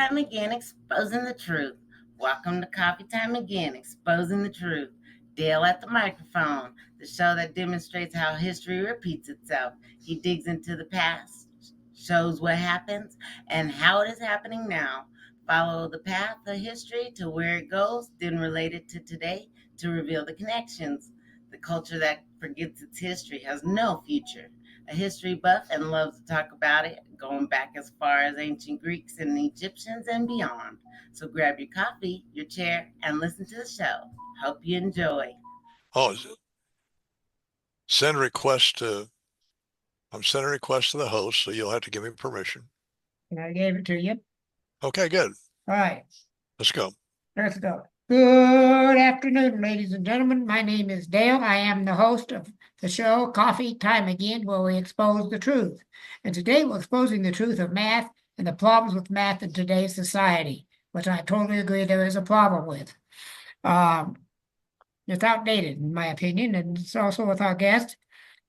Time Again, exposing the truth. Welcome to Coffee Time Again, exposing the truth. Dale at the microphone, the show that demonstrates how history repeats itself. He digs into the past, shows what happens, and how it is happening now. Follow the path of history to where it goes, then relate it to today to reveal the connections. The culture that forgets its history has no future. A history buff and loves to talk about it, going back as far as ancient Greeks and Egyptians and beyond. So grab your coffee, your chair, and listen to the show. Hope you enjoy. Oh, send request to, I'm sending a request to the host, so you'll have to give me permission. And I gave it to you. Okay, good. All right, Let's go. let's go. Good afternoon, ladies and gentlemen. My name is Dale. I am the host of the show Coffee Time Again, where we expose the truth. And today we're exposing the truth of math and the problems with math in today's society, which I totally agree there is a problem with. It's outdated, in my opinion, and it's also with our guest.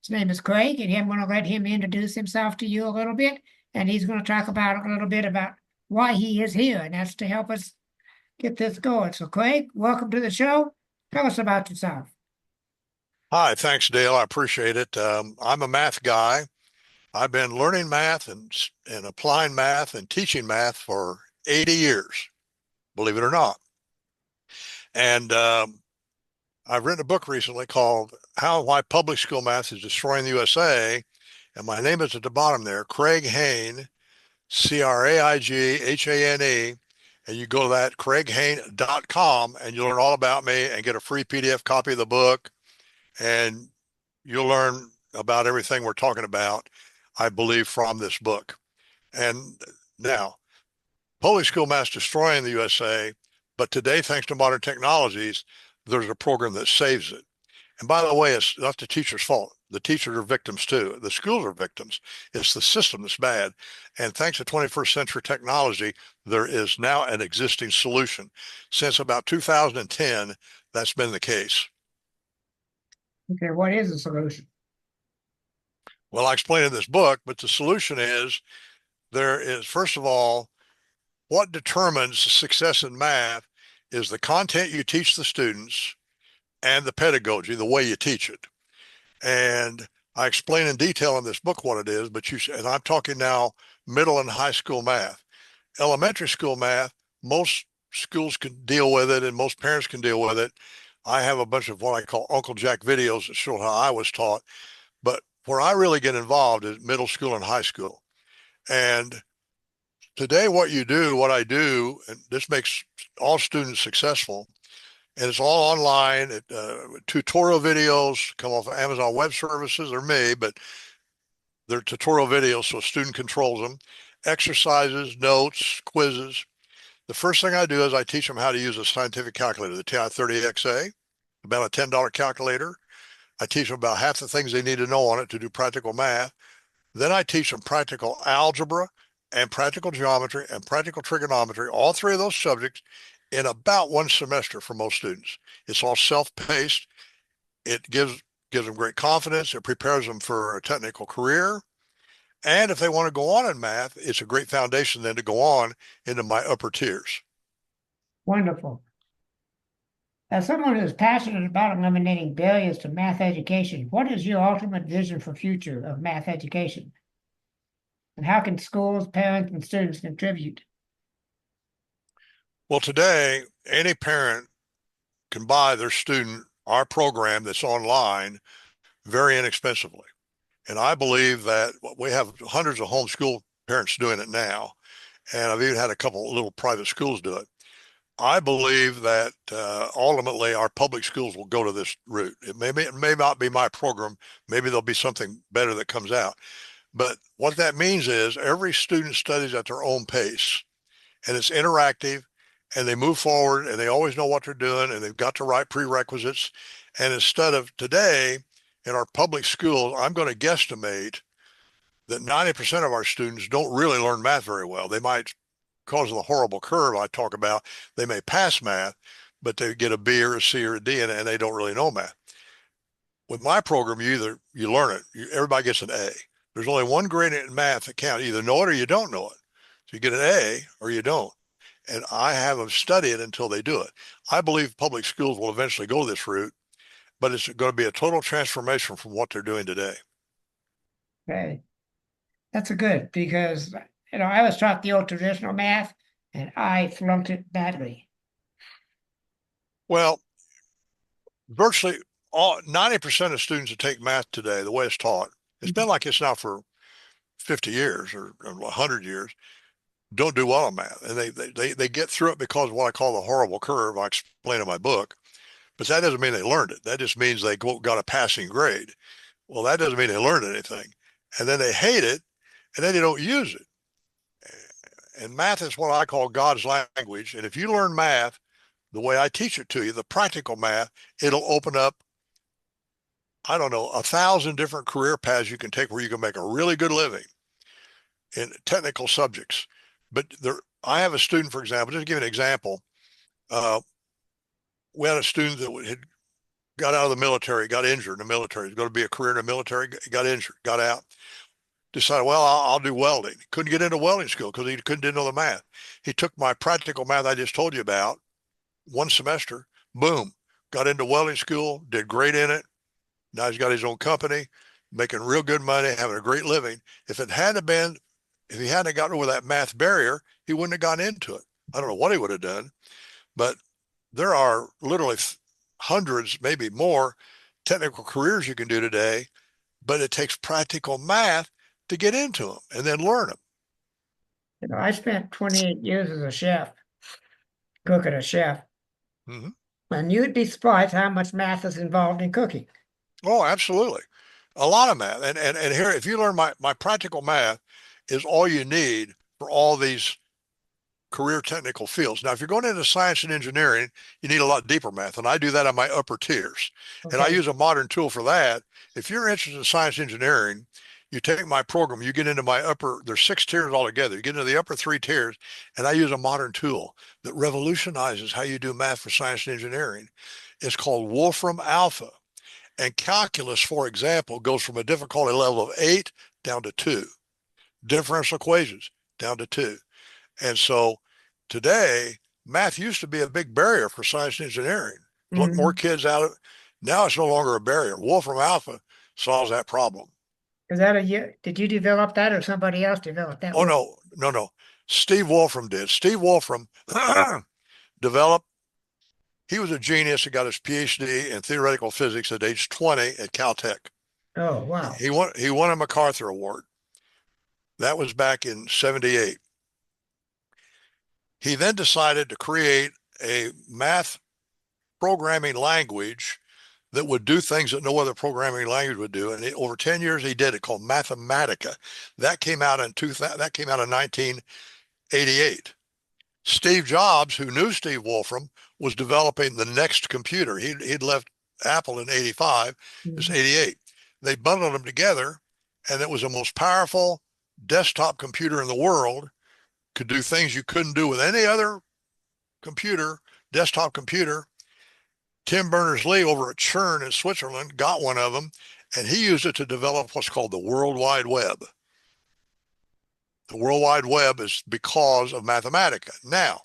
His name is Craig, and I'm going to let him introduce himself to you a little bit, and he's going to talk about a little bit about why he is here, and that's to help us get this going. So, Craig, welcome to the show. Tell us about yourself. Hi, thanks, Dale. I appreciate it. I'm a math guy. I've been learning math and applying math and teaching math for 80 years, believe it or not. And I've written a book recently called How and Why Public School Math is Destroying the USA. And my name is at the bottom there, Craig Hain, CraigHane. And you go to that, craighane.com, and you'll learn all about me and get a free PDF copy of the book. And you'll learn about everything we're talking about, I believe, from this book. And now, public school math destroying the USA, but today, thanks to modern technologies, there's a program that saves it. And by the way, it's not the teacher's fault. The teachers are victims too. The schools are victims. It's the system that's bad. And thanks to 21st century technology, there is now an existing solution. Since about 2010, that's been the case. Okay, what is the solution? Well, I explain in this book, but the solution is there is, first of all, what determines success in math is the content you teach the students and the pedagogy, the way you teach it. And I explain in detail in this book what it is, but and I'm talking now middle and high school math. Elementary school math, most schools can deal with it and most parents can deal with it. I have a bunch of what I call Uncle Jack videos that show how I was taught. But where I really get involved is middle school and high school. And today what I do, and this makes all students successful, and it's all online. Tutorial videos come off of Amazon Web Services or me, but they're tutorial videos, so a student controls them. Exercises, notes, quizzes. The first thing I do is I teach them how to use a scientific calculator, the TI-30XA, about a $10 calculator. I teach them about half the things they need to know on it to do practical math. Then I teach them practical algebra and practical geometry and practical trigonometry, all three of those subjects, in about one semester for most students. It's all self-paced. It gives them great confidence. It prepares them for a technical career. And if they want to go on in math, it's a great foundation then to go on into my upper tiers. Wonderful. As someone who's passionate about eliminating barriers to math education, what is your ultimate vision for future of math education? And how can schools, parents, and students contribute? Well, today, any parent can buy their student our program that's online very inexpensively. And I believe that we have hundreds of homeschool parents doing it now. And I've even had a couple little private schools do it. I believe that ultimately our public schools will go to this route. It may not be my program. Maybe there'll be something better that comes out. But what that means is every student studies at their own pace, and it's interactive, and they move forward, and they always know what they're doing, and they've got the right prerequisites. And instead of today, in our public schools, I'm going to guesstimate that 90% of our students don't really learn math very well. They might, because of the horrible curve I talk about, they may pass math, but they get a B or a C or a D in it, and they don't really know math. With my program, you learn it. Everybody gets an A. There's only one grade in math that counts. You either know it or you don't know it. So you get an A or you don't. and I have them study it until they do it. I believe public schools will eventually go this route, but it's going to be a total transformation from what they're doing today. Okay. That's a good because I was taught the old traditional math and I flunked it badly. Well, virtually all 90% of students that take math today, the way it's taught, it's been like this now for 50 years or 100 years, don't do well in math. And they get through it because of what I call the horrible curve I explain in my book. But that doesn't mean they learned it. That just means they got a passing grade. Well, that doesn't mean they learned anything. And then they hate it, and then they don't use it. And math is what I call God's language. And if you learn math the way I teach it to you, the practical math, it'll open up, I don't know, 1,000 different career paths you can take where you can make a really good living in technical subjects. But I have a student, for example, just to give you an example. We had a student that had got out of the military, got injured in the military. He was going to be a career in the military, got injured, got out. Decided, well, I'll do welding. Couldn't get into welding school because he didn't know the math. He took my practical math I just told you about, one semester, boom, got into welding school, did great in it. Now he's got his own company, making real good money, having a great living. If he hadn't gotten over that math barrier, he wouldn't have gotten into it. I don't know what he would have done, but there are literally hundreds, maybe more technical careers you can do today, but it takes practical math to get into them and then learn them. I spent 28 years as a chef, cooking a chef. Mm-hmm. And you'd be surprised how much math is involved in cooking. Oh, absolutely. A lot of math. And here, if you learn my practical math is all you need for all these career technical fields. Now, if you're going into science and engineering, you need a lot deeper math. And I do that on my upper tiers. Okay. And I use a modern tool for that. If you're interested in science and engineering, you take my program, you get into my there's 6 tiers altogether. You get into the upper 3 tiers, and I use a modern tool that revolutionizes how you do math for science and engineering. It's called Wolfram Alpha. And calculus, for example, goes from a difficulty level of 8 down to 2. Differential equations down to 2. And so today, math used to be a big barrier for science and engineering. Put more kids out of it. Now it's no longer a barrier. Wolfram Alpha solves that problem. Is that did you develop that or somebody else developed that? Oh, no. Steve Wolfram did. Steve Wolfram developed, he was a genius. He got his PhD in theoretical physics at age 20 at Caltech. Oh, wow. He won a MacArthur Award. That was back in 78. He then decided to create a math programming language that would do things that no other programming language would do. And over 10 years, he did it, called Mathematica. That came out in 1988. Steve Jobs, who knew Steve Wolfram, was developing the next computer. He'd left Apple in 85. It's 88. They bundled them together, and it was the most powerful desktop computer in the world. Could do things you couldn't do with any other computer, desktop computer. Tim Berners-Lee over at CERN in Switzerland got one of them, and he used it to develop what's called the World Wide Web. The World Wide Web is because of Mathematica. Now,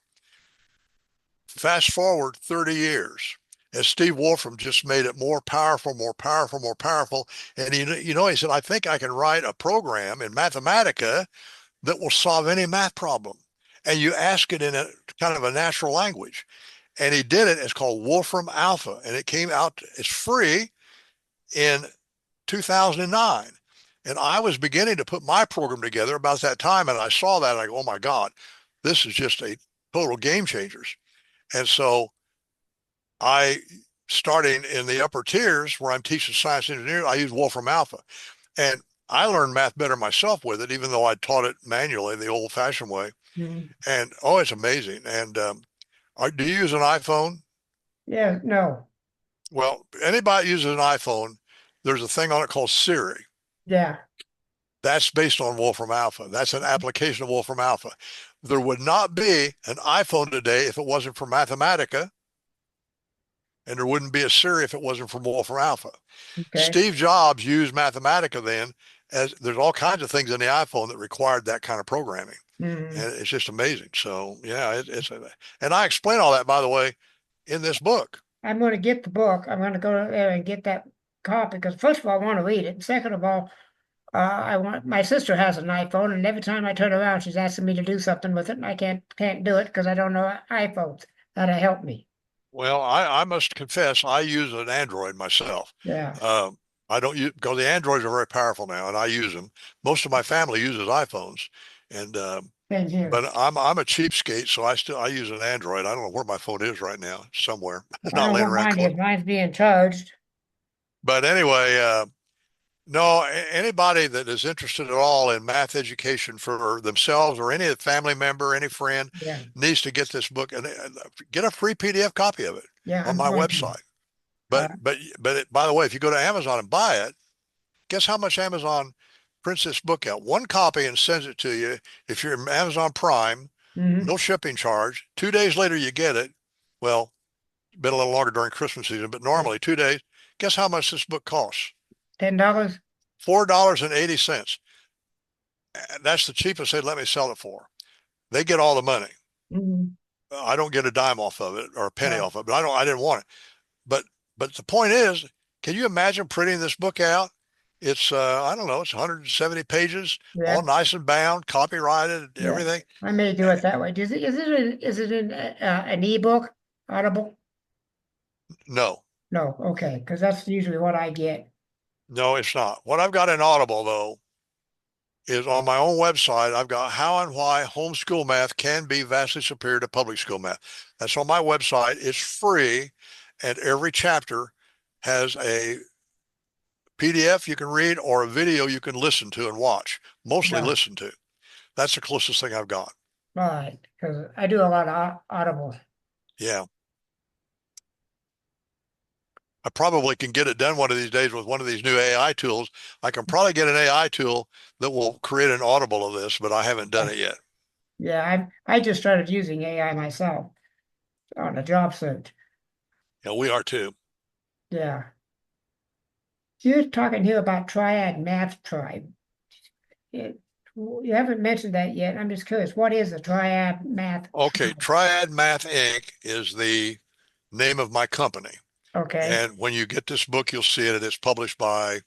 fast forward 30 years, as Steve Wolfram just made it more powerful. And he said, I think I can write a program in Mathematica that will solve any math problem. And you ask it in a kind of a natural language. And he did it. It's called Wolfram Alpha. And it came out, it's free in 2009. And I was beginning to put my program together about that time. And I saw that and I go, oh my God, this is just a total game changers. And so starting in the upper tiers where I'm teaching science engineering, I use Wolfram Alpha. And I learned math better myself with it, even though I taught it manually the old fashioned way. Mm-hmm. And it's amazing. And do you use an iPhone? Yeah, no. Well, anybody uses an iPhone, there's a thing on it called Siri. Yeah. That's based on Wolfram Alpha. That's an application of Wolfram Alpha. There would not be an iPhone today if it wasn't for Mathematica. And there wouldn't be a Siri if it wasn't for Wolfram Alpha. Okay. Steve Jobs used Mathematica then, as there's all kinds of things in the iPhone that required that kind of programming. Mhm. And it's just amazing. So yeah, and I explain all that, by the way, in this book. I'm going to get the book. I'm going to go there and get that copy because first of all, I want to read it. And second of all, my sister has an iPhone, and every time I turn around, she's asking me to do something with it, and I can't do it because I don't know iPhones. That'll help me. Well, I must confess, I use an Android myself. Yeah. I don't use, because the Androids are very powerful now, and I use them. Most of my family uses iPhones, and Same here. but I'm a cheapskate, so I use an Android. I don't know where my phone is right now, somewhere, I not don't laying know around. mine is. Mine's being charged. But anyway, no, anybody that is interested at all in math education for themselves or any family member, any friend Yeah. needs to get this book and get a free PDF copy of it Yeah. on I'm my going to. website. But by the way, if you go to Amazon and buy it, guess how much Amazon prints this book out? One copy and sends it to you. If you're in Amazon Prime, Mhm. no shipping charge. 2 days later, you get it. Well, it's been a little longer during Christmas season, but normally 2 days. Guess how much this book costs? $10. $4.80. That's the cheapest they'd let me sell it for. They get all the money. Mhm. I don't get a dime off of it or a penny Yeah. off of it, but I didn't want it. But the point is, can you imagine printing this book out? It's I don't know, it's 170 pages, Yeah. all nice and bound, copyrighted, Yeah. everything. I may do it that way. Is it in an ebook, Audible? No, No. Okay, because that's usually what I get. no, it's not. What I've got in Audible though is on my own website. I've got how and why homeschool math can be vastly superior to public school math. That's on my website. It's free, and every chapter has a PDF you can read or a video you can listen to and watch. Mostly Yeah. listen to. That's the closest thing I've got. Right, because I do a lot of Audible. Yeah. I probably can get it done one of these days with one of these new AI tools. I can probably get an AI tool that will create an Audible of this, but I haven't done it yet. Yeah, I just started using AI myself on a job search. Yeah, we are too. Yeah. You're talking here about Triad Math Tribe. You haven't mentioned that yet. I'm just curious, what is the Triad Math Okay, Tribe? Triad Math Inc. is the name of my company. Okay. And when you get this book, you'll see it. It's published by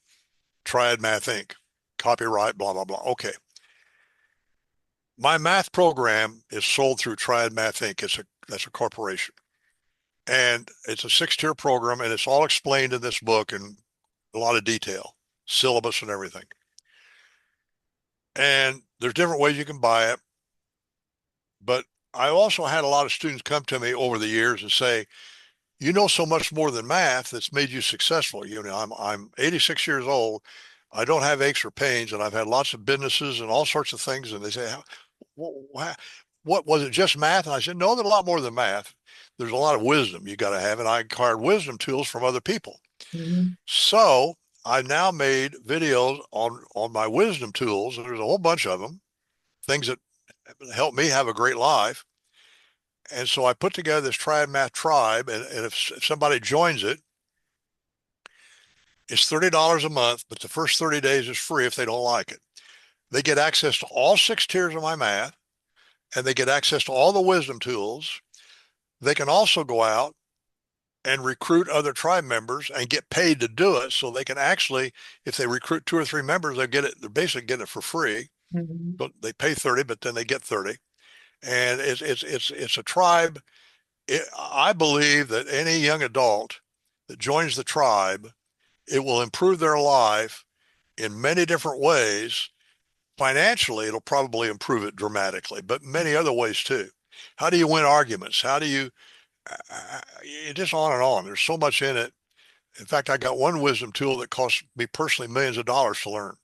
Triad Math Inc. Copyright, blah, blah, blah. Okay. My math program is sold through Triad Math Inc. That's a corporation. And it's a 6-tier program, and it's all explained in this book in a lot of detail, syllabus and everything. And there's different ways you can buy it. But I also had a lot of students come to me over the years and say, you know so much more than math that's made you successful. You know, I'm 86 years old. I don't have aches or pains, and I've had lots of businesses and all sorts of things. And they say, what was it, just math? And I said, no, there's a lot more than math. There's a lot of wisdom you got to have. And I acquired wisdom tools from other people. Mhm. So I now made videos on my wisdom tools. And there's a whole bunch of them, things that help me have a great life. And so I put together this Triad Math Tribe, and if somebody joins it, it's $30 a month, but the first 30 days is free if they don't like it. They get access to all 6 tiers of my math, and they get access to all the wisdom tools. They can also go out and recruit other tribe members and get paid to do it. So they can actually, if they recruit 2 or 3 members, they get it. They're basically getting it for free. Mhm. But they pay 30, but then they get 30. And it's a tribe. I believe that any young adult that joins the tribe, it will improve their life in many different ways. Financially, it'll probably improve it dramatically, but many other ways too. How do you win arguments? How do you, just on and on. There's so much in it. In fact, I got one wisdom tool that cost me personally millions of dollars to learn,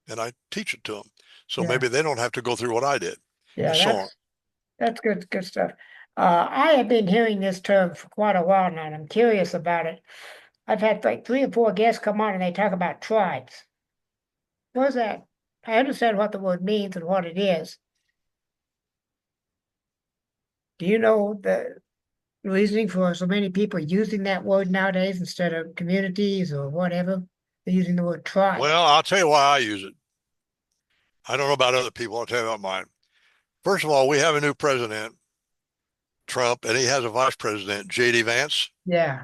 and I teach it to them. So Yeah. maybe they don't have to go through what I did, Yeah, and so on. that's good stuff. I have been hearing this term for quite a while now, and I'm curious about it. I've had like 3 or 4 guests come on and they talk about tribes. What is that? I understand what the word means and what it is. Do you know the reasoning for so many people using that word nowadays instead of communities or whatever? using the word tribe. Well, I'll tell you why I use it. I don't know about other people. I'll tell you about mine. First of all, we have a new president, Trump, and he has a vice president, J.D. Vance. Yeah.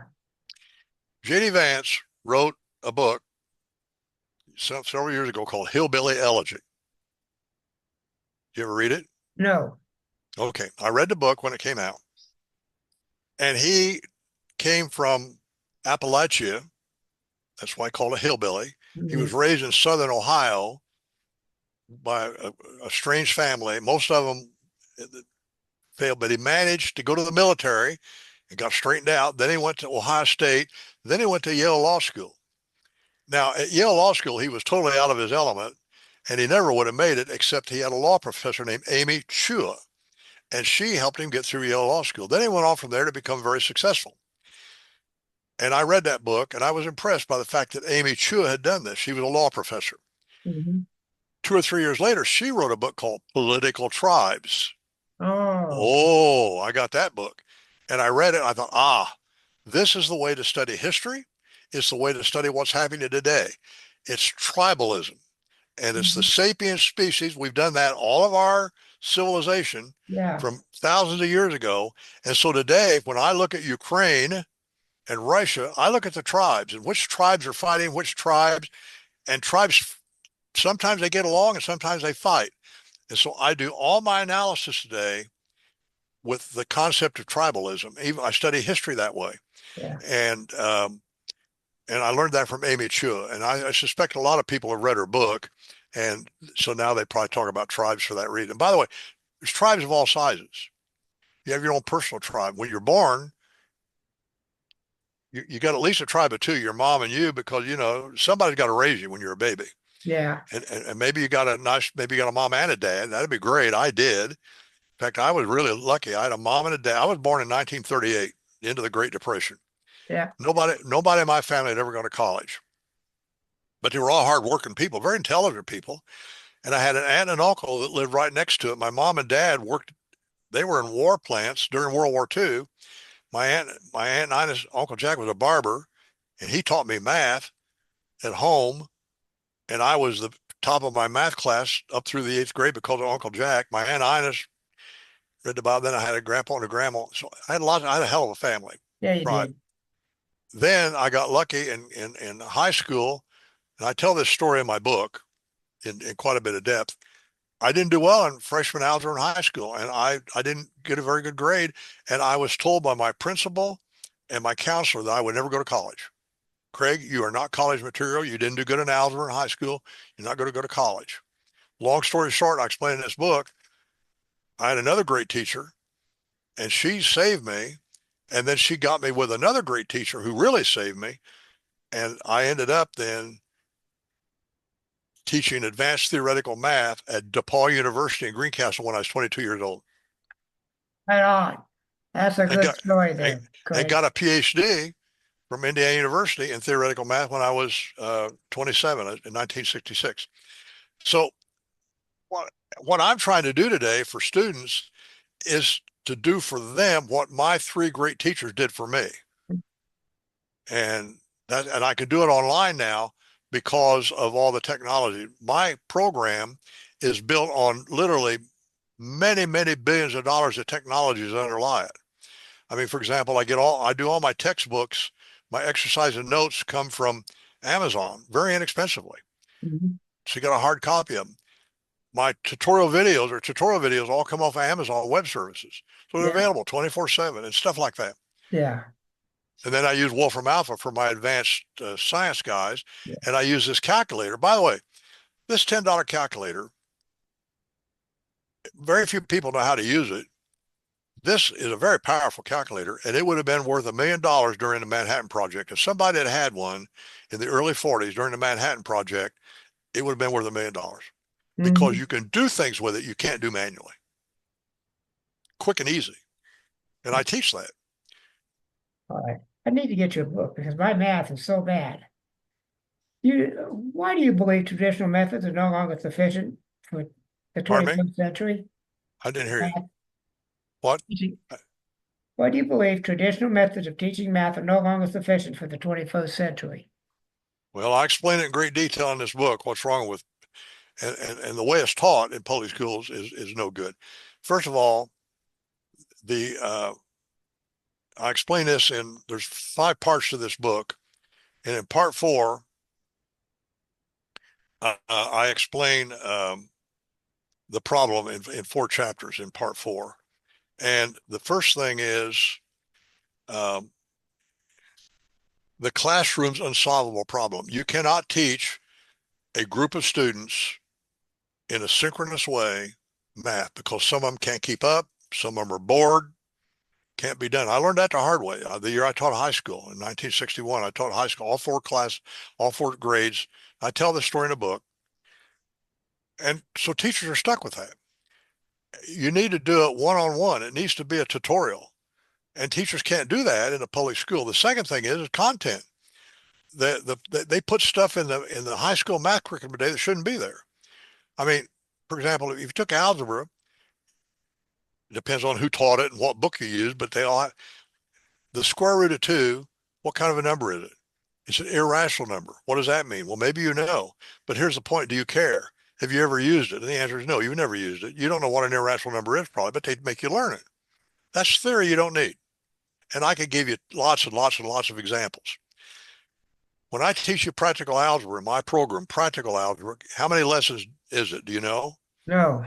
J.D. Vance wrote a book several years ago called Hillbilly Elegy. Did you ever read it? No. Okay. I read the book when it came out. And he came from Appalachia. That's why I call it hillbilly. He was raised in southern Ohio by a strange family. Most of them failed, but he managed to go to the military and got straightened out. Then he went to Ohio State. Then he went to Yale Law School. Now, at Yale Law School, he was totally out of his element, and he never would have made it except he had a law professor named Amy Chua, and she helped him get through Yale Law School. Then he went on from there to become very successful. And I read that book, and I was impressed by the fact that Amy Chua had done this. She was a law professor. 2 or 3 years later, she wrote a book called Political Tribes. Oh, I got that book. And I read it, and I thought, this is the way to study history. It's the way to study what's happening today. It's tribalism. And it's the sapient species. We've done that all of our civilization from thousands of years ago. And so today, when I look at Ukraine and Russia, I look at the tribes and which tribes are fighting, which tribes, and tribes, sometimes they get along and sometimes they fight. And so I do all my analysis today with the concept of tribalism. Even I study history that way. And I learned that from Amy Chua. And I suspect a lot of people have read her book. And so now they probably talk about tribes for that reason. By the way, there's tribes of all sizes. You have your own personal tribe. When you're born, you got at least a tribe of two, your mom and you, because, somebody's got to raise you when you're a baby. Yeah. And maybe you got a mom and a dad. That'd be great. I did. In fact, I was really lucky. I had a mom and a dad. I was born in 1938, the end of the Great Depression. Yeah. Nobody in my family had ever gone to college, but they were all hardworking people, very intelligent people. And I had an aunt and uncle that lived right next to it. My mom and dad they were in war plants during World War II. My aunt Ina's Uncle Jack was a barber, and he taught me math at home. And I was the top of my math class up through the 8th grade because of Uncle Jack. My Aunt Ina's read the Bible. Then I had a grandpa and a grandma. So I had a hell of a family. Yeah, you did. Then I got lucky in high school, and I tell this story in my book in quite a bit of depth. I didn't do well in freshman algebra in high school, and I didn't get a very good grade. And I was told by my principal and my counselor that I would never go to college. Craig, you are not college material. You didn't do good in algebra in high school. You're not going to go to college. Long story short, I explain in this book, I had another great teacher, and she saved me. And then she got me with another great teacher who really saved me. And I ended up then teaching advanced theoretical math at DePaul University in Greencastle when I was 22 years old. Right on. That's a good story there. I got a PhD from Indiana University in theoretical math when I was 27 in 1966. So what I'm trying to do today for students is to do for them what my 3 great teachers did for me. And I can do it online now because of all the technology. My program is built on literally many, many billions of dollars of technologies that underlie it. I mean, for example, I do all my textbooks, my exercise and notes come from Amazon very inexpensively. So you got a hard copy of them. My tutorial videos all come off of Amazon Web Services. So they're available 24/7 and stuff like that. Yeah. And then I use Wolfram Alpha for my advanced science guys. And I use this calculator. By the way, this $10 calculator, very few people know how to use it. This is a very powerful calculator, and it would have been worth $1 million during the Manhattan Project. If somebody had one in the early 40s during the Manhattan Project, it would have been worth $1 million because you can do things with it you can't do manually. Quick and easy. And I teach that. All right. I need to get your book because my math is so bad. Why do you believe traditional methods are no longer sufficient for the 21st century? I didn't hear you. What? Why do you believe traditional methods of teaching math are no longer sufficient for the 21st century? Well, I explain it in great detail in this book, what's wrong with, and the way it's taught in public schools is no good. First of all, I explain this there's 5 parts to this book. And in part 4, I explain the problem in 4 chapters in part 4. And the first thing is the classroom's unsolvable problem. You cannot teach a group of students in a synchronous way math because some of them can't keep up, some of them are bored, can't be done. I learned that the hard way. The year I taught high school in 1961, I taught high school, all 4 grades. I tell this story in a book. And so teachers are stuck with that. You need to do it one-on-one. It needs to be a tutorial. And teachers can't do that in a public school. The second thing is content. They put stuff in the high school math curriculum today that shouldn't be there. I mean, for example, if you took algebra, it depends on who taught it and what book you used, but they all have the square root of 2. What kind of a number is it? It's an irrational number. What does that mean? Well, maybe you know, but here's the point. Do you care? Have you ever used it? And the answer is no, you've never used it. You don't know what an irrational number is probably, but they make you learn it. That's theory you don't need. And I could give you lots and lots and lots of examples. When I teach you practical algebra in my program, practical algebra, how many lessons is it? Do you know? No.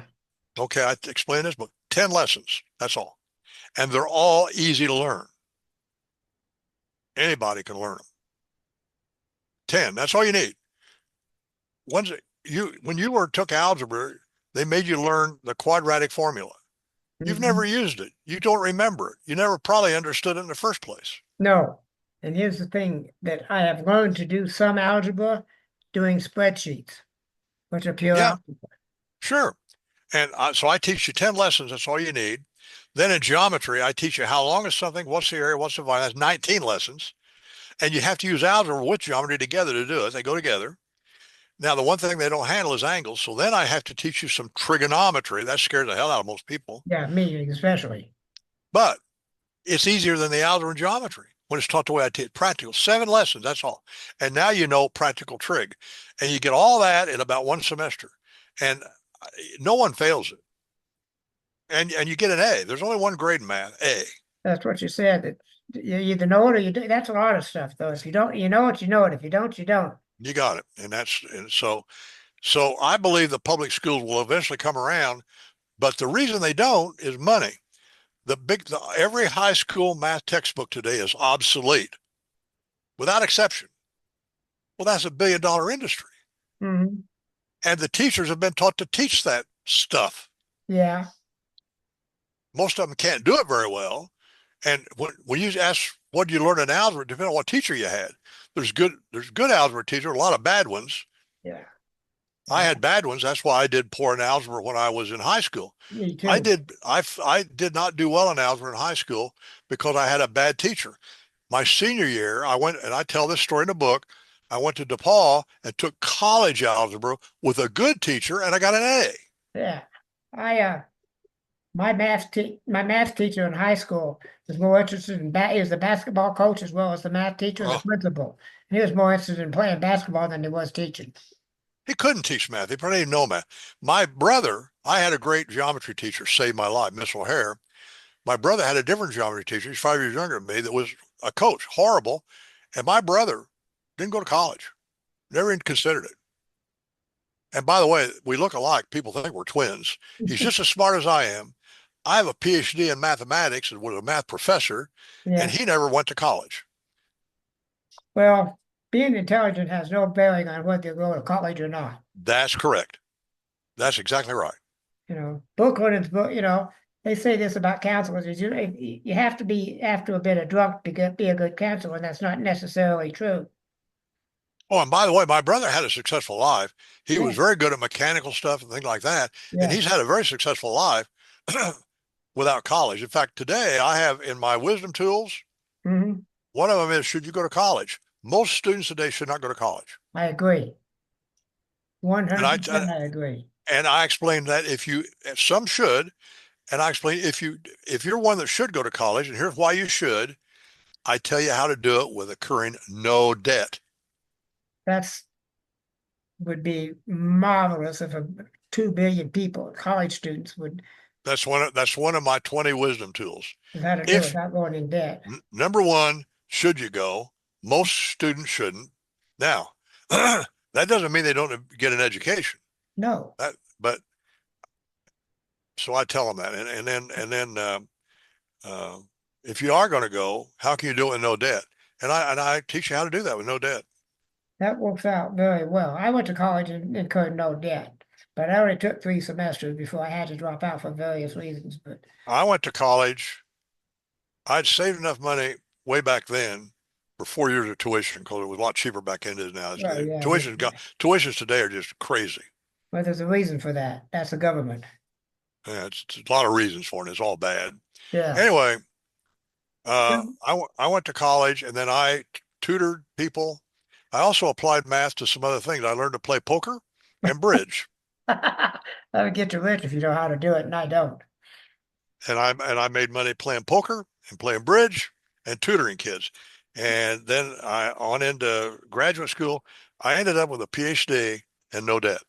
Okay, I explain this, but 10 lessons, that's all. And they're all easy to learn. Anybody can learn them. 10, that's all you need. When you took algebra, they made you learn the quadratic formula. You've never used it. You don't remember it. You never probably understood it in the first place. No. And here's the thing that I have learned to do some algebra doing spreadsheets, which are pure algebra. Sure. And so I teach you 10 lessons. That's all you need. Then in geometry, I teach you how long is something, what's the area, what's the volume. That's 19 lessons. And you have to use algebra with geometry together to do it. They go together. Now, the one thing they don't handle is angles. So then I have to teach you some trigonometry. That scares the hell out of most people. Yeah, me especially. But it's easier than the algebra and geometry when it's taught the way I teach. Practical, 7 lessons, that's all. And now you know practical trig. And you get all that in about 1 semester. And no one fails it. And you get an A. There's only 1 grade in math, A. That's what you said. That you either know it or you do. That's a lot of stuff, though. If you don't, you know it, you know it. If you don't, you don't. You got it. And so I believe the public schools will eventually come around, but the reason they don't is money. Every high school math textbook today is obsolete, without exception. Well, that's $1 billion industry. Mm-hmm. And the teachers have been taught to teach that stuff. Yeah. Most of them can't do it very well. And when you ask, what did you learn in algebra, depending on what teacher you had. There's good algebra teachers, a lot of bad ones. Yeah. I had bad ones. That's why I did poor in algebra when I was in high school. Me too. I did not do well in algebra in high school because I had a bad teacher. My senior year, I went, and I tell this story in the book, I went to DePaul and took college algebra with a good teacher, and I got an A. Yeah. My math teacher in high school was more interested in he was the basketball coach as well as the math teacher and the principal. And he was more interested in playing basketball than he was teaching. He couldn't teach math. He probably didn't know math. My brother, I had a great geometry teacher, saved my life, Miss O'Hare. My brother had a different geometry teacher. He's 5 years younger than me that was a coach, horrible. And my brother didn't go to college, never even considered it. And by the way, we look alike. People think we're twins. He's just as smart as I am. I have a PhD in mathematics and was a math professor, and he never went to college. Well, being intelligent has no bearing on whether you go to college or not. That's correct. That's exactly right. Bill Clinton's book, they say this about counselors. You have to be after a bit of drunk to be a good counselor, and that's not necessarily true. Oh, and by the way, my brother had a successful life. He was very good at mechanical stuff and things like that. And he's had a very successful life without college. In fact, today I have in my wisdom tools, one of them is, should you go to college? Most students today should not go to college. I agree. 100% I agree. And I explained that some should, and I explain if you're one that should go to college, and here's why you should, I tell you how to do it with incurring no debt. That's would be marvelous if 2 billion people, college students, would That's one of my 20 wisdom tools. have had to do If without going in debt. Number one, should you go? Most students shouldn't. Now, that doesn't mean they don't get an education. No, But so I tell them that, and then if you are going to go, how can you do it with no debt? And I teach you how to do that with no debt. that works out very well. I went to college and incurred no debt, but I only took 3 semesters before I had to drop out for various reasons. But I went to college. I'd saved enough money way back then for 4 years of tuition because it was a lot cheaper back then than it is now. Well, yeah, Tuitions today are just crazy. well, there's a reason for that. That's the government. Yeah, it's a lot of reasons for it. It's all bad. Yeah. Anyway, Yeah. I went to college and then I tutored people. I also applied math to some other things. I learned to play poker and bridge, That would get you rich if you know how to do it, and I don't. and I made money playing poker and playing bridge and tutoring kids. And then I on into graduate school. I ended up with a PhD and no debt.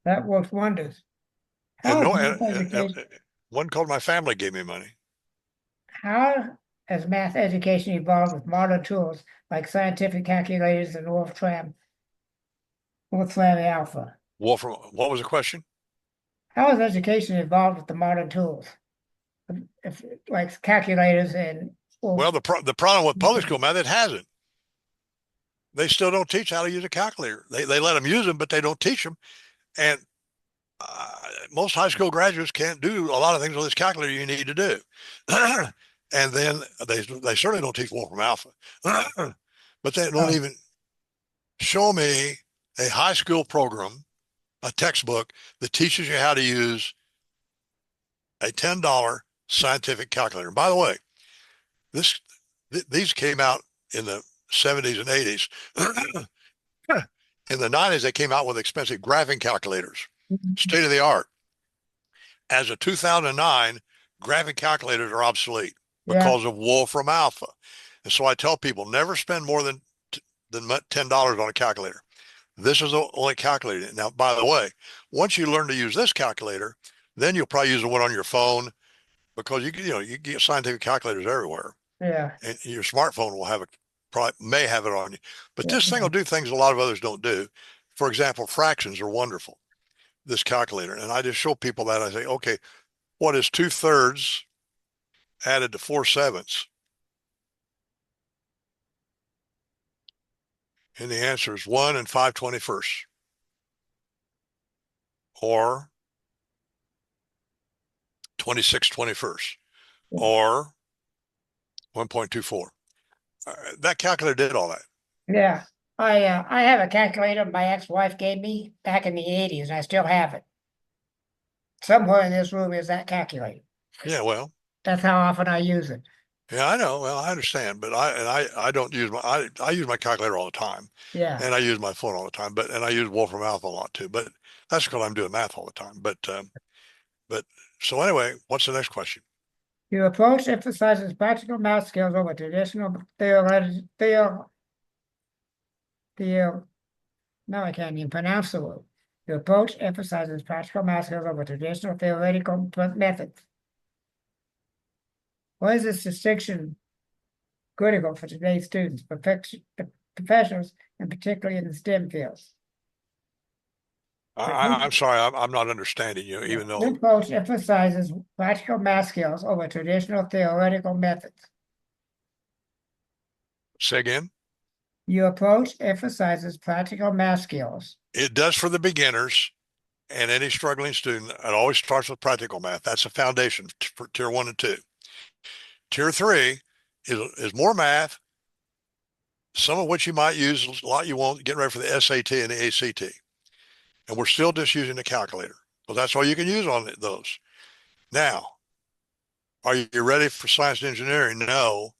That works wonders. And How no, is math education, one called my family gave me money. how has math education evolved with modern tools like scientific calculators and Wolfram Alpha? Wolfram, what was the question? How has education evolved with the modern tools? If like calculators and Well, the problem with public school math, it hasn't. They still don't teach how to use a calculator. They let them use them, but they don't teach them. And most high school graduates can't do a lot of things with this calculator you need to do. And then they certainly don't teach Wolfram Alpha, but they don't even show me a high school program, a textbook that teaches you how to use a $10 scientific calculator. And by the way, these came out in the 70s and 80s. In the 90s, they came out with expensive graphing calculators, state of the art. As of 2009, graphing calculators are obsolete because of Wolfram Alpha. And so I tell people, never spend more than $10 on a calculator. This is the only calculator. Now, by the way, once you learn to use this calculator, then you'll probably use the one on your phone because you get scientific calculators everywhere. Yeah. And your smartphone will have may have it on you. But this thing will do things a lot of others don't do. For example, fractions are wonderful, this calculator. And I just show people that. I say, okay, what is 2/3 added to 4/7? And the answer is 1 and 5/21. Or 26/21. Or 1.24. That calculator did all that. Yeah. I have a calculator my ex-wife gave me back in the 80s, and I still have it. Somewhere in this room is that calculator. Yeah, well. That's how often I use it. Yeah, I know. Well, I understand, but I don't use I use my calculator all the time. Yeah. And I use my phone all the time, and I use Wolfram Alpha a lot too. But that's because I'm doing math all the time. But so anyway, what's the next question? Your approach emphasizes practical math skills over traditional no, I can't even pronounce the word. Your approach emphasizes practical math skills over traditional theoretical methods. Why is this distinction critical for today's students, professionals, and particularly in the STEM fields? I'm sorry, I'm not understanding you, even though. This approach emphasizes practical math skills over traditional theoretical methods. Say again? Your approach emphasizes practical math skills. It does for the beginners and any struggling student. It always starts with practical math. That's the foundation for tier 1 and 2. Tier 3 is more math, some of which you might use, a lot you won't, getting ready for the SAT and the ACT. And we're still just using the calculator. Well, that's all you can use on those. Now, are you ready for science and engineering? No.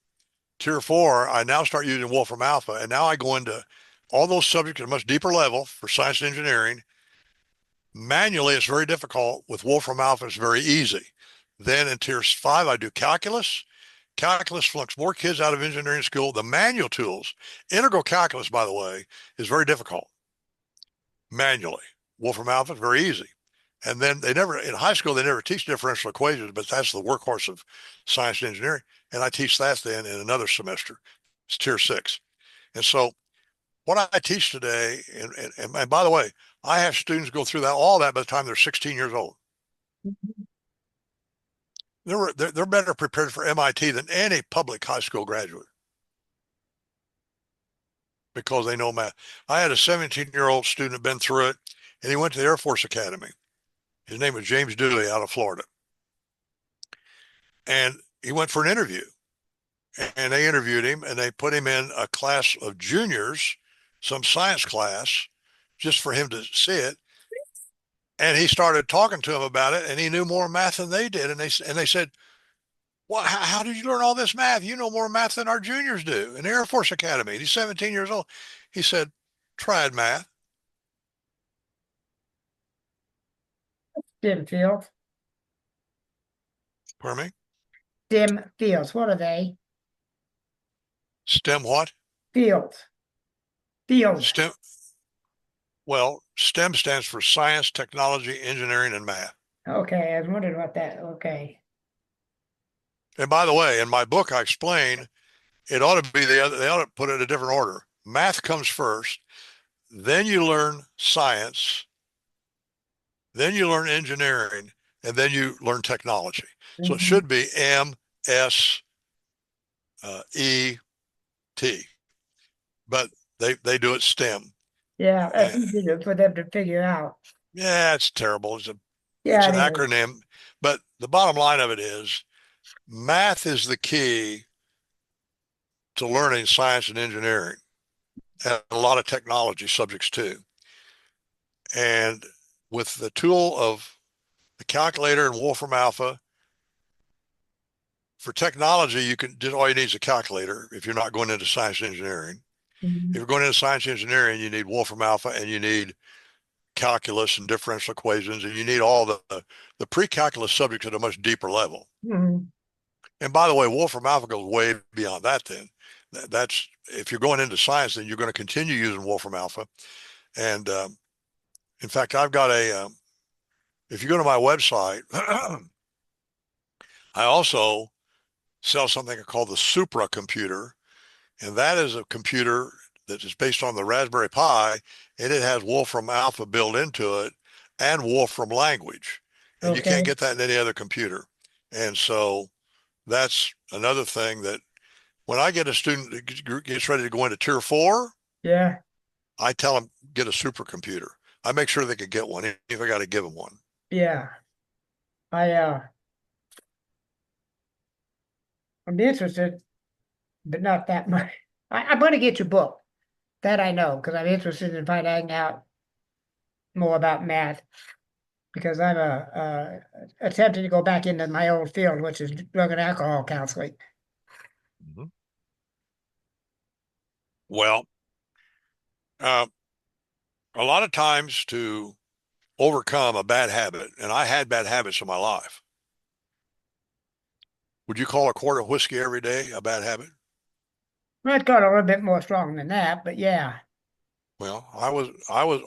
Tier 4, I now start using Wolfram Alpha, and now I go into all those subjects at a much deeper level for science and engineering. Manually, it's very difficult. With Wolfram Alpha, it's very easy. Then in tier 5, I do calculus, calculus flunks more kids out of engineering school. The manual tools, integral calculus, by the way, is very difficult manually. Wolfram Alpha is very easy. And then in high school, they never teach differential equations, but that's the workhorse of science and engineering. And I teach that then in another semester. It's tier 6. And so what I teach today, and by the way, I have students go through all that by the time they're 16 years old. They're better prepared for MIT than any public high school graduate because they know math. I had a 17-year-old student who'd been through it, and he went to the Air Force Academy. His name was James Dooley out of Florida. And he went for an interview. And they interviewed him, and they put him in a class of juniors, some science class, just for him to see it. And he started talking to them about it, and he knew more math than they did. And they said, well, how did you learn all this math? You know more math than our juniors do in the Air Force Academy. He's 17 years old. He said, tried math. STEM fields. Pardon me? STEM fields. What are they? STEM what? Fields. Fields. STEM. Well, STEM stands for science, technology, engineering, and math. Okay, I was wondering what that. Okay. And by the way, in my book, I explain it ought to be they ought to put it in a different order. Math comes first, then you learn science, then you learn engineering, and then you learn technology. So it should be M, S, E, T, but they do it STEM. Yeah, that's easy for them to figure out. Yeah, it's terrible. It's an Yeah, acronym, but the bottom line of it is math is the key to learning science and engineering and a lot of technology subjects too. And with the tool of the calculator and Wolfram Alpha, for technology, you can just all you need is a calculator if you're not going into science and engineering. If you're going into science and engineering, you need Wolfram Alpha and you need calculus and differential equations, and you need all the pre-calculus subjects at a much deeper level. And by the way, Wolfram Alpha goes way beyond that then. That's if you're going into science, then you're going to continue using Wolfram Alpha. And in fact, I've got if you go to my website, I also sell something called the supercomputer. And that is a computer that is based on the Raspberry Pi, and it has Wolfram Alpha built into it and Wolfram language. And you can't get that in any other computer. And so that's another thing that when I get a student that gets ready to go into tier 4, yeah, I tell them, get a supercomputer. I make sure they can get one if I got to give them one. yeah. I'm interested, but not that much. I'm going to get your book. That I know, because I'm interested in finding out more about math. Because I'm attempting to go back into my old field, which is drug and alcohol counseling. Well, a lot of times to overcome a bad habit, and I had bad habits in my life. Would you call a quart of whiskey every day a bad habit? I'd got a little bit more strong than that, but yeah. Well, I was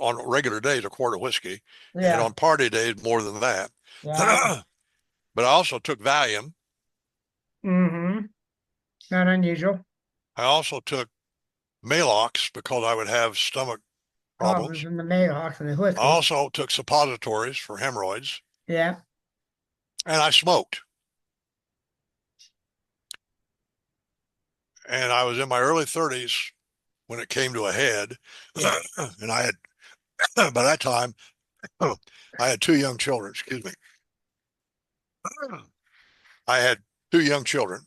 on regular days a quart of whiskey, and Yeah. on party days more than that. Yeah. But I also took Valium. Not unusual. I also took Maalox because I would have stomach problems. In the Maalox and the whiskey. I also took suppositories for hemorrhoids. Yeah. And I smoked. And I was in my early 30s when it came to a head. And I had, by that time, I had 2 young children. Excuse me. I had 2 young children.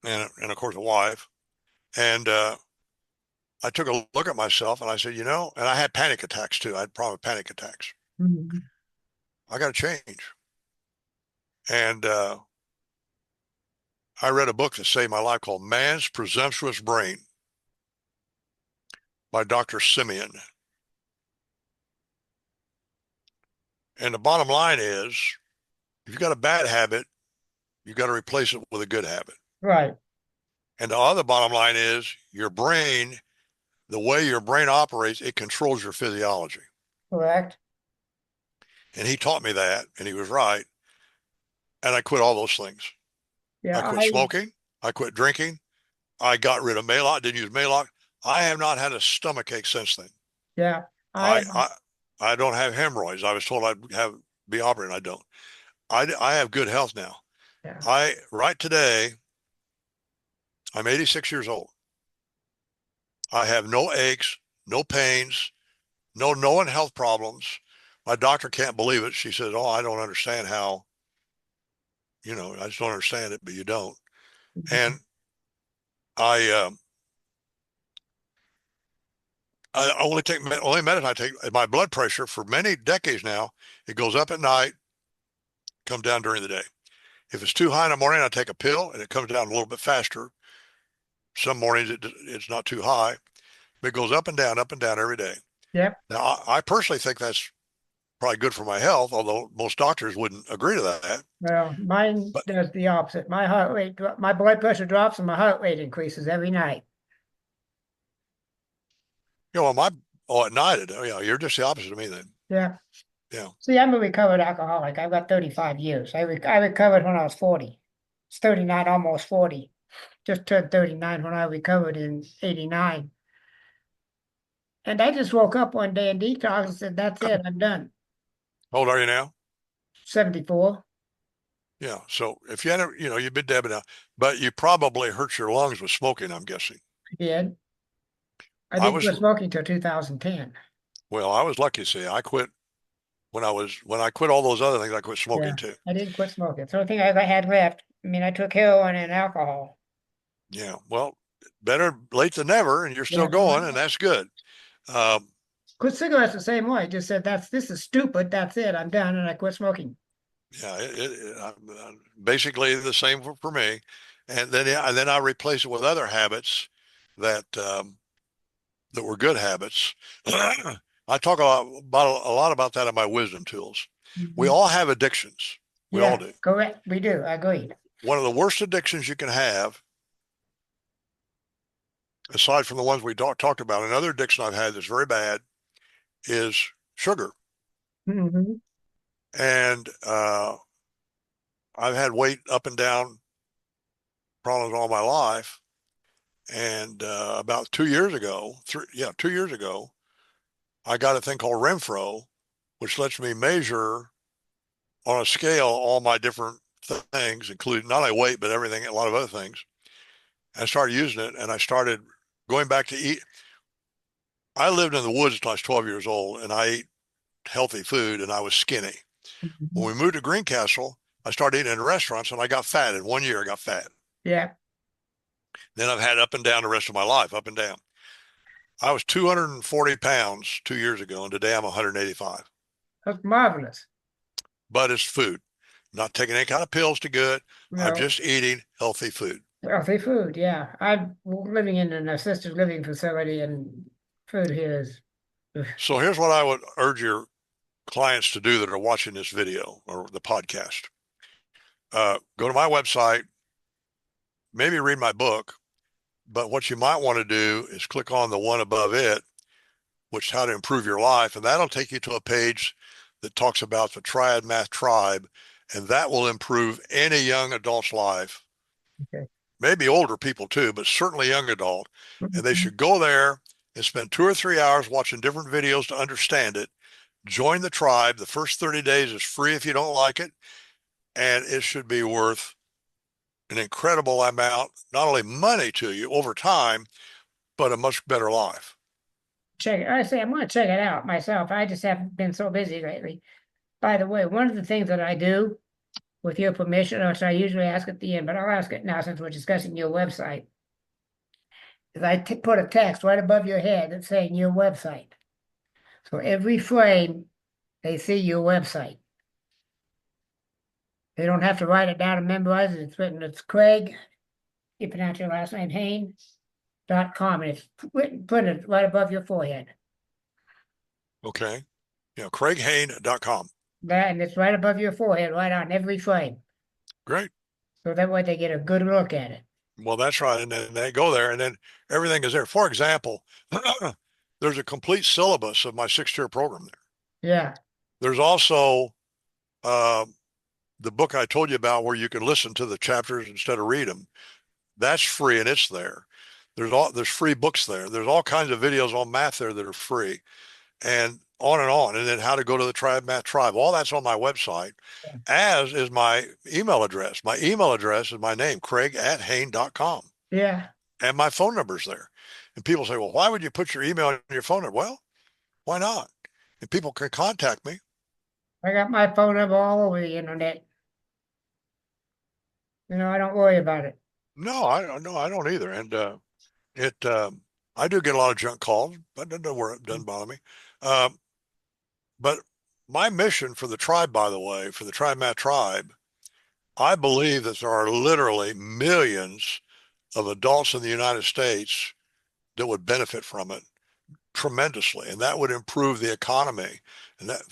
And of course, a wife. And I took a look at myself and I said, and I had panic attacks too. I had problem with panic attacks. I got to change. And I read a book that saved my life called Man's Presumptuous Brain by Dr. Simeon. And the bottom line is, if you've got a bad habit, You got to replace it with a good habit. Right. And the other bottom line is your brain, the way your brain operates, it controls your physiology. Correct. And he taught me that, and he was right. And I quit all those things. Yeah. I quit smoking. I quit drinking. I got rid of Maalox, didn't use Maalox. I have not had a stomach ache since then. Yeah. I don't have hemorrhoids. I was told I'd be operating. I don't. I have good health now. Yeah. Right today, I'm 86 years old. I have no aches, no pains, no health problems. My doctor can't believe it. She says, "Oh, I don't understand how, I just don't understand it," but you don't. And I only medicine I take. My blood pressure for many decades now, it goes up at night, comes down during the day. If it's too high in the morning, I take a pill and it comes down a little bit faster. Some mornings it's not too high, but it goes up and down every day. Yep. Now, I personally think that's probably good for my health, although most doctors wouldn't agree to that. Well, mine does the opposite. My heart rate, my blood pressure drops and my heart rate increases every night. At night, you're just the opposite of me then. Yeah. Yeah. See, I'm a recovered alcoholic. I've got 35 years. I recovered when I was 40. It's 39, almost 40. Just turned 39 when I recovered in 89. And I just woke up one day and detox and said, that's it, I'm done. How old are you now? 74. Yeah. So if you had, you've been dabbing out, but you probably hurt your lungs with smoking, I'm guessing. I did. I didn't quit smoking until 2010. Well, I was lucky. See, I quit when I quit all those other things, I quit smoking too. I didn't quit smoking. It's the only thing I had left. I mean, I took heroin and alcohol. Yeah. Well, better late than never, and you're still going, and that's good. Quit cigarettes the same way. Just said, this is stupid. That's it. I'm done. And I quit smoking. Yeah. Basically the same for me. And then I replace it with other habits that were good habits. I talk a lot about that in my wisdom tools. Mm-hmm. We all have addictions. We all do. Correct. We do. I agree. One of the worst addictions you can have, aside from the ones we talked about, another addiction I've had that's very bad is sugar. Mm-hmm. And I've had weight up and down problems all my life. And about 2 years ago, 2 years ago, I got a thing called Renpro, which lets me measure on a scale all my different things, including not only weight, but everything, a lot of other things. I started using it, and I started going back to eat. I lived in the woods until I was 12 years old, and I ate healthy food, and I was skinny. Mm-hmm. When we moved to Greencastle, I started eating in restaurants, and I got fat. In 1 year, I got fat. Yeah. Then I've had up and down the rest of my life, up and down. I was 240 pounds 2 years ago, and today I'm 185. That's marvelous. But it's food. I'm not taking any kind of pills to good. No. I'm just eating healthy food. Healthy food, yeah. I'm living in an assisted living facility, and food here is... So here's what I would urge your clients to do that are watching this video or the podcast. Go to my website, maybe read my book, but what you might want to do is click on the one above it, which is how to improve your life. And that'll take you to a page that talks about the Triad Math Tribe, and that will improve any young adult's life. Okay. Maybe older people too, but certainly young adult. Mm-hmm. And they should go there and spend 2 or 3 hours watching different videos to understand it. Join the tribe. The first 30 days is free if you don't like it. And it should be worth an incredible amount, not only money to you over time, but a much better life. Check it. I say I'm going to check it out myself. I just haven't been so busy lately. By the way, one of the things that I do, with your permission, which I usually ask at the end, but I'll ask it now since we're discussing your website, is I put a text right above your head that's saying your website. So every frame, they see your website. They don't have to write it down and memorize it. It's written, it's Craig, you pronounce your last name, Hain.com, and it's printed right above your forehead. Okay. Yeah, CraigHain.com. That, and it's right above your forehead, right on every frame. Great. So that way they get a good look at it. Well, that's right. And then they go there and then everything is there. For example, there's a complete syllabus of my 6-year program there. Yeah. There's also the book I told you about where you can listen to the chapters instead of read them. That's free and it's there. There's free books there. There's all kinds of videos on math there that are free, and on and on. And then how to go to the Tribe Math Tribe. All that's on my website, as is my email address. My email address is my name, Craig@Hain.com. Yeah. And my phone number's there. And people say, well, why would you put your email in your phone number? Well, why not? And people can contact me. I got my phone number all over the internet. I don't worry about it. No, I don't either. And I do get a lot of junk calls, but it doesn't bother me. But my mission for the tribe, by the way, for the Tribe Math Tribe, I believe that there are literally millions of adults in the United States that would benefit from it tremendously, and that would improve the economy, and that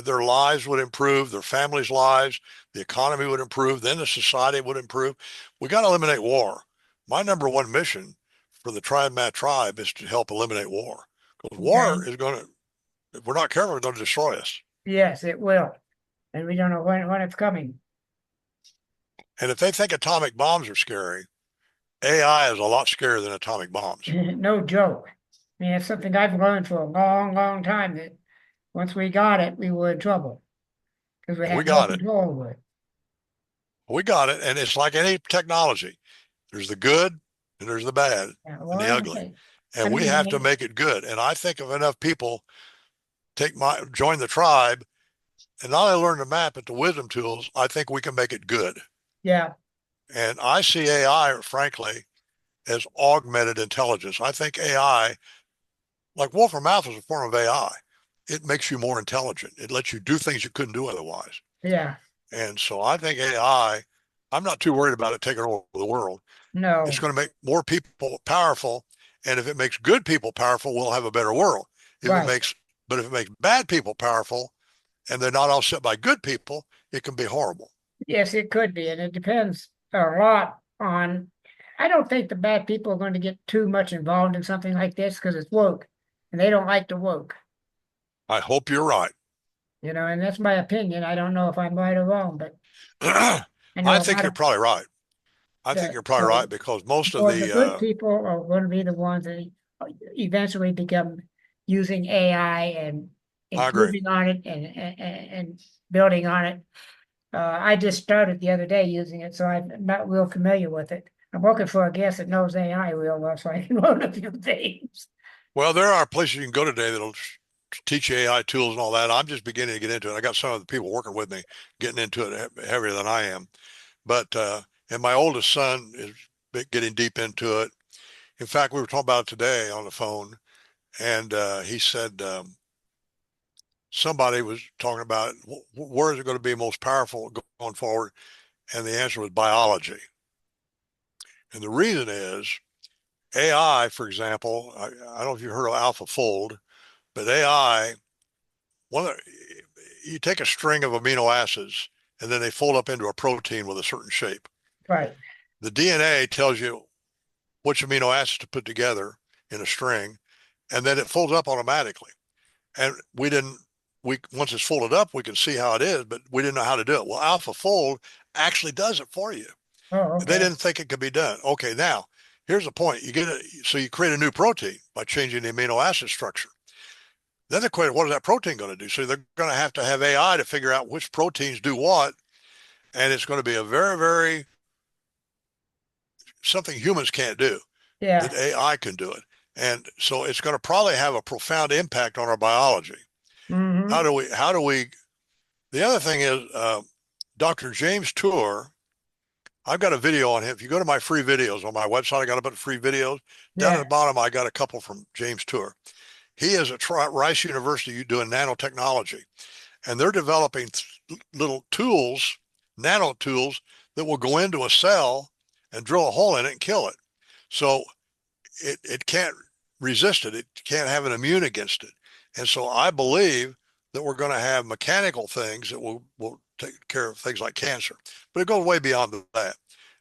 their lives would improve, their families' lives, the economy would improve, then the society would improve. We got to eliminate war. My number one mission for the Tribe Math Tribe is to help eliminate war. Because war is going to, if we're not careful, it's going to destroy us. Yes, it will. And we don't know when it's coming. And if they think atomic bombs are scary, AI is a lot scarier than atomic bombs. No joke. I mean, it's something I've learned for a long, long time, that once we got it, we were in trouble because we had no control over it. We got it. And it's like any technology. There's the good and there's the bad and the ugly. And we have to make it good. And I think if enough people join the tribe and not only learn the math, but the wisdom tools, I think we can make it good. Yeah. And I see AI, frankly, as augmented intelligence. I think AI, like Wolfram Math, is a form of AI. It makes you more intelligent. It lets you do things you couldn't do otherwise. Yeah. And so I think AI, I'm not too worried about it taking over the world. No. It's going to make more people powerful. And if it makes good people powerful, we'll have a better world. But if it makes bad people powerful and they're not all set by good people, it can be horrible. Yes, it could be. And it depends a lot on, I don't think the bad people are going to get too much involved in something like this because it's woke and they don't like the woke. I hope you're right. And that's my opinion. I don't know if I'm right or wrong, but I think you're probably right. I think you're probably right because most of the good people are going to be the ones that eventually become using AI and improving on it and building on it. I just started the other day using it, so I'm not real familiar with it. I'm working for a guest that knows AI real well, so I can learn a few things. Well, there are places you can go today that'll teach you AI tools and all that. I'm just beginning to get into it. I got some of the people working with me getting into it heavier than I am. But, and my oldest son is getting deep into it. In fact, we were talking about it today on the phone, and he said somebody was talking about where is it going to be most powerful going forward, and the answer was biology. And the reason is AI, for example, I don't know if you've heard of AlphaFold, but AI, you take a string of amino acids and then they fold up into a protein with a certain shape. Right. The DNA tells you which amino acids to put together in a string, and then it folds up automatically. And once it's folded up, we can see how it is, but we didn't know how to do it. Well, AlphaFold actually does it for you. Oh, okay. They didn't think it could be done. Okay, now here's the point. So you create a new protein by changing the amino acid structure. Then the question, what is that protein going to do? So they're going to have AI to figure out which proteins do what. And it's going to be a very, very, something humans can't do. Yeah. That AI can do it. And so it's going to probably have a profound impact on our biology. Mm-hmm. How do we, the other thing is, Dr. James Tour, I've got a video on him. If you go to my free videos on my website, I got a bunch of free videos. Down at the bottom, I got a couple from James Tour. He is at Rice University doing nanotechnology, and they're developing little tools, nano tools, that will go into a cell and drill a hole in it and kill it. So it can't resist it. It can't have an immune against it. And so I believe that we're going to have mechanical things that will take care of things like cancer. But it goes way beyond that.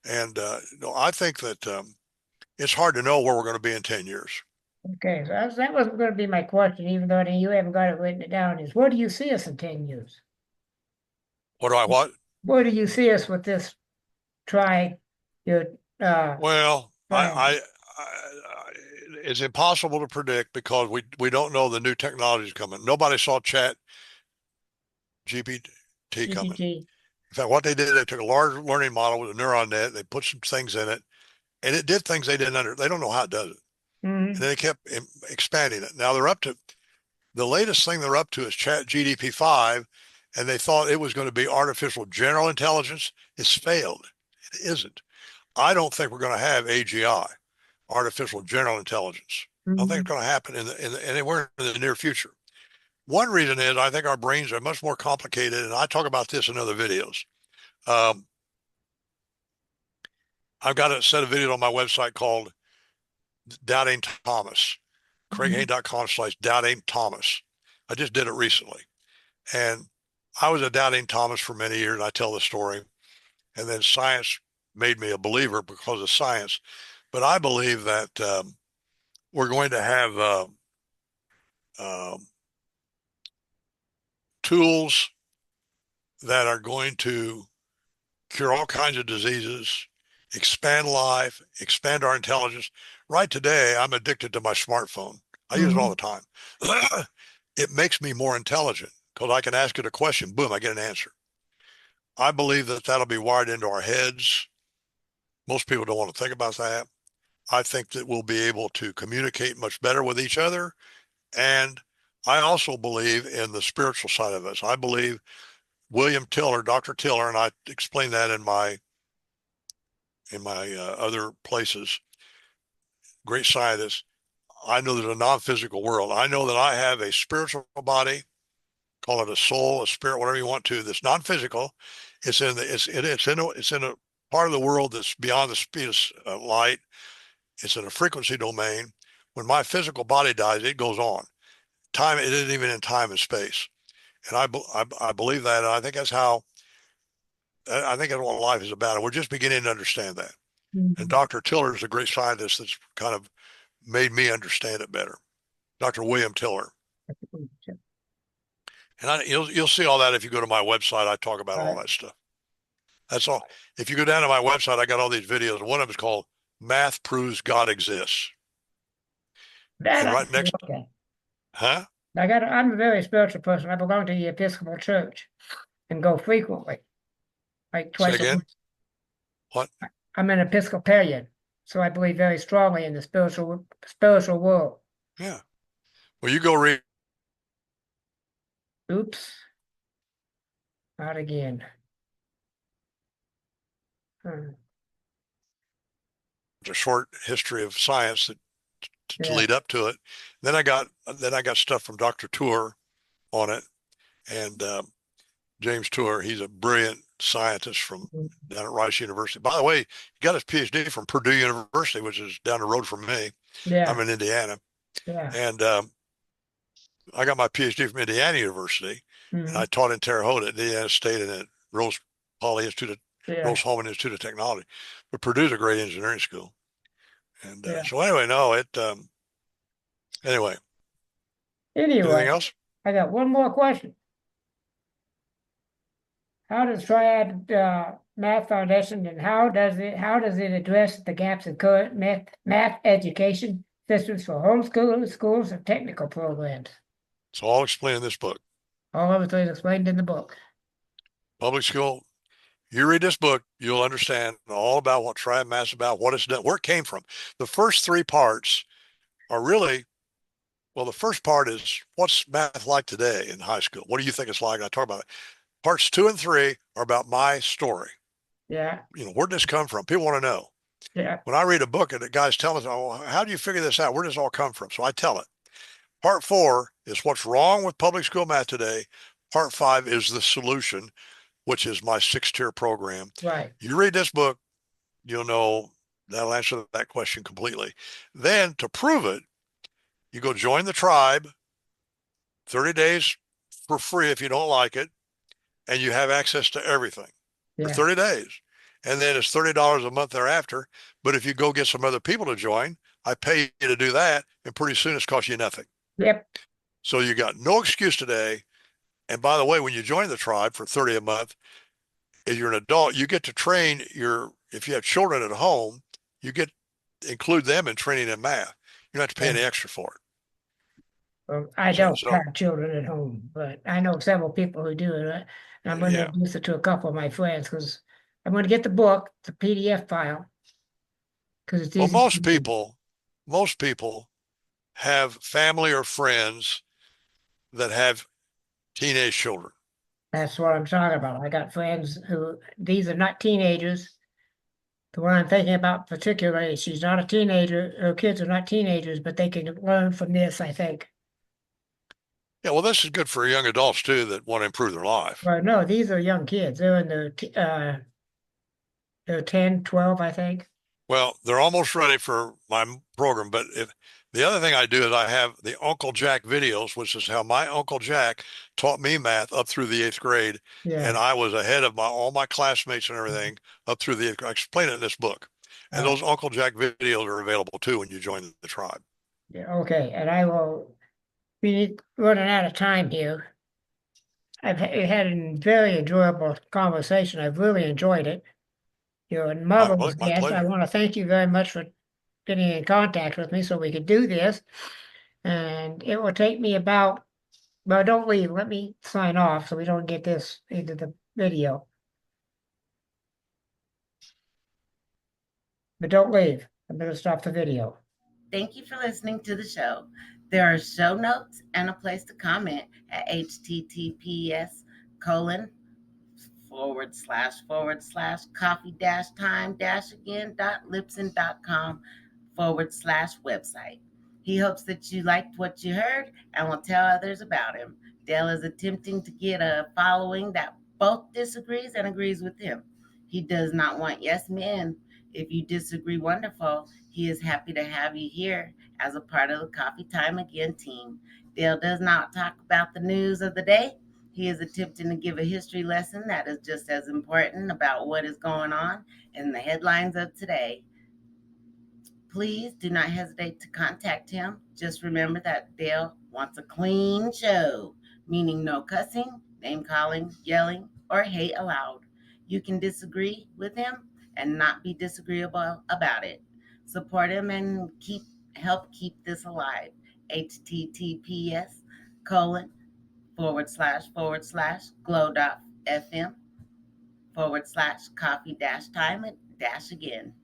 And no, I think that it's hard to know where we're going to be in 10 years. Okay, so that was going to be my question, even though you haven't got it written down, is where do you see us in 10 years? What? Where do you see us with this try your Well, plan? it's impossible to predict because we don't know the new technologies coming. Nobody saw Chat GPT coming. GPT. In fact, what they did, they took a large learning model with a neuron net, they put some things in it, and it did things they don't know how it does it. And then they kept expanding it. Now they're up to, the latest thing they're up to is Chat GDP 5, and they thought it was going to be artificial general intelligence. It's failed. It isn't. I don't think we're going to have AGI, artificial general intelligence. I don't think it's going to happen anywhere in the near future. One reason is I think our brains are much more complicated, and I talk about this in other videos. I've got a set of videos on my website called Doubting Thomas, craighayne.com/Doubting Thomas. I just did it recently. And I was a doubting Thomas for many years. I tell the story. And then science made me a believer because of science. But I believe that we're going to have tools that are going to cure all kinds of diseases, expand life, expand our intelligence. Right today, I'm addicted to my smartphone. I use it all the time. It makes me more intelligent because I can ask it a question, boom, I get an answer. I believe that that'll be wired into our heads. Most people don't want to think about that. I think that we'll be able to communicate much better with each other. And I also believe in the spiritual side of us. I believe William Tiller, Dr. Tiller, and I explain that in my other places, great scientists. I know there's a non-physical world. I know that I have a spiritual body, call it a soul, a spirit, whatever you want to, that's non-physical. It's in a part of the world that's beyond the speed of light. It's in a frequency domain. When my physical body dies, it goes on. Time, it isn't even in time and space. And I believe that, and I think that's what life is about. And we're just beginning to understand that. And Dr. Tiller is a great scientist that's kind of made me understand it better. Dr. William Tiller. And you'll see all that if you go to my website. I talk about all that stuff. That's all. If you go down to my website, I got all these videos. One of them is called Math Proves God Exists. And right next, huh? I'm a very spiritual person. I belong to the Episcopal Church and go frequently, like twice a week. What? I'm an Episcopalian, so I believe very strongly in the spiritual world. Yeah. Well, you go read. Oops. Not again. A short history of science to lead up to it. Then I got stuff from Dr. Tour on it, and James Tour. He's a brilliant scientist from down at Rice University. By the way, he got his PhD from Purdue University, which is down the road from me. Yeah. I'm in Indiana. Yeah. And I got my PhD from Indiana University, and I taught in Terre Haute at Indiana State and at Rose Holman Institute of Technology. But Purdue's a great engineering school. And so anyway, anyway. Anything else? I got one more question. How does Triad Math Foundation, and how does it address the gaps in current math education systems for homeschoolers, schools, and technical programs? It's all explained in this book. All of it is explained in the book. Public school. You read this book, you'll understand all about what Triad Math is about, what it's done, where it came from. The first three parts are really, well, the first part is what's math like today in high school? What do you think it's like? I talk about it. Parts 2 and 3 are about my story. Yeah. Where did this come from? People want to know. Yeah. When I read a book and the guys tell me, oh, how do you figure this out? Where does this all come from? So I tell it. Part 4 is what's wrong with public school math today. Part 5 is the solution, which is my 6-tier program. Right. You read this book, you'll know that'll answer that question completely. Then to prove it, you go join the tribe, 30 days for free if you don't like it, and you have access to everything for 30 days. and then it's $30 a month thereafter. But if you go get some other people to join, I pay you to do that, and pretty soon it's cost you nothing. Yep. So you got no excuse today. And by the way, when you join the tribe for 30 a month, if you're an adult, you get to train if you have children at home, you get include them in training in math. You don't have to pay any extra for it. Well, I So- don't so- have children at home, but I know several people who do it. I'm going to Yeah. introduce it to a couple of my friends because I'm going to get the book, the PDF file, because it's Well, easy. most people have family or friends that have teenage children. That's what I'm talking about. I got friends who, these are not teenagers. The one I'm thinking about particularly, she's not a teenager, her kids are not teenagers, but they can learn from this, I think. Yeah, well, this is good for young adults too that want to improve their life. Well, no, these are young kids. They're in they're 10, 12, I think. Well, they're almost ready for my program, but the other thing I do is I have the Uncle Jack videos, which is how my Uncle Jack taught me math up through the 8th grade. Yeah. And I was ahead of all my classmates and everything up through the 8th grade. I explain it in this book. And those Uncle Jack videos are available too when you join the tribe. Yeah, okay, and I will be running out of time here. I've had a very enjoyable conversation. I've really enjoyed it. You're a marvelous my guest. I pleasure. want to thank you very much for getting in contact with me so we could do this. And it will take me about, well, don't leave. Let me sign off so we don't get this into the video. But don't leave. I'm going to stop the video. Thank you for listening to the show. There are show notes and a place to comment at https://coffee-time-again.libsyn.com/website. He hopes that you liked what you heard and will tell others about him. Dale is attempting to get a following that both disagrees and agrees with him. He does not want yes men. If you disagree, wonderful. He is happy to have you here as a part of the Coffee Time Again team. Dale does not talk about the news of the day. He is attempting to give a history lesson that is just as important about what is going on in the headlines of today. Please do not hesitate to contact him. Just remember that Dale wants a clean show, meaning no cussing, name calling, yelling, or hate allowed. You can disagree with him and not be disagreeable about it. Support him and help keep this alive. https://glow.fm/coffee-time-again.